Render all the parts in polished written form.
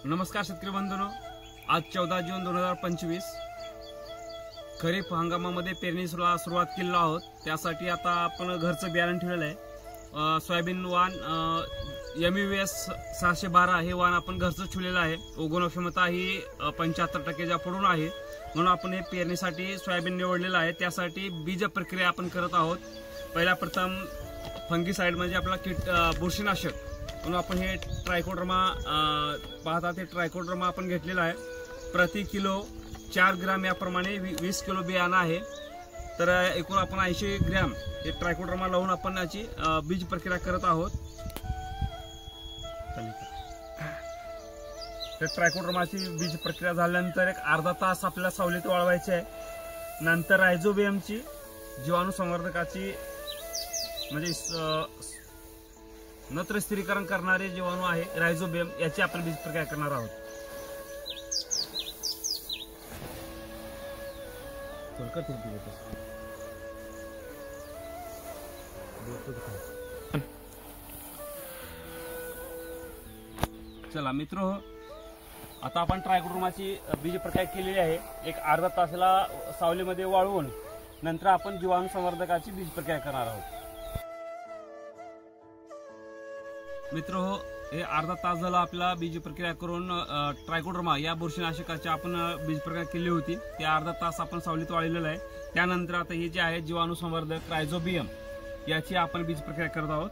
नमस्कार शेतकरी बंधूंनो, आज 14 जून 2025 खरीप हंगामामध्ये पेरणीला सुरुवात केली आहोत। त्यासाठी आता आपण घरचं बियाणं ठेवलेलं आहे। सोयाबीन वाण MEVS 612 हे वाण आपण घरचं ठेवलेलं आहे। उगवण क्षमता ही 75% पुढून आहे, म्हणून आपण हे पेरणीसाठी सोयाबीन निवडलेलं आहे। त्यासाठी बीज प्रक्रिया आपण करत आहोत। पहिला प्रथम फंगीसाइड म्हणजे आपला बुरशीनाशक म्हणून आपण हे ट्रायकोडर्मा पाहता ते ट्रायकोडर्मा आपण घेतलेला आहे। प्रति किलो 4 ग्राम याप्रमाणे 20 किलो बियाणं आहे। तर एकूण आपण 80 ग्रॅम हे ट्रायकोडर्मा लावून आपण याची बीज प्रक्रिया करत आहोत। तर ट्रायकोडर्माची बीज प्रक्रिया झाल्यानंतर एक अर्धा तास आपल्याला सावलीत वाळवायचे आहे। नंतर रायझोबियमची जीवाणू संवर्धकाची म्हणजे नत्र स्थिरीकरण करणारे जीवाणू आहे रायझोबियम, याची आपण बीज प्रक्रिया करणार आहोत। चला मित्र, आता आपण ट्रायकोडर्माची बीज प्रक्रिया केलेली आहे। एक अर्धा तासाला सावलीमध्ये वाळवून नंतर आपण जीवाणू संवर्धकाची बीज प्रक्रिया करणार आहोत। मित्र हे अर्धा तास झाला आपला बीज प्रक्रिया करून ट्रायकोडर्मा या बुरशीनाशकाची आपण बीज प्रक्रिया केली होती। ते अर्धा तास आपण सावलीत वाळलेलं आहे। त्यानंतर आता हे जे आहे जीवाणू संवर्धक रायझोबियम याची आपण बीज प्रक्रिया करत आहोत।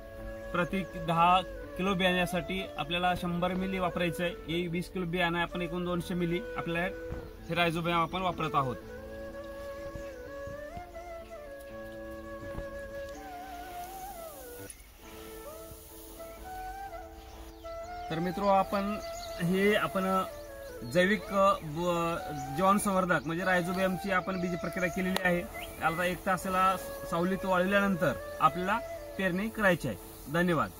प्रति 10 किलो बियाण्यासाठी आपल्याला 100 मिली वापरायचं आहे। हे 20 किलो बियाणं आपण एकूण 200 मिली आपल्याला हे रायझोबियम आपण वापरत आहोत। तर मित्रो, आपण जैविक जीवाणू संवर्धक म्हणजे रायझोबियमची आपण बीज प्रक्रिया केलेली आहे। त्याला 1 तासाला सावलीत वाळल्यानंतर आपल्याला पेरणी करायची आहे। धन्यवाद।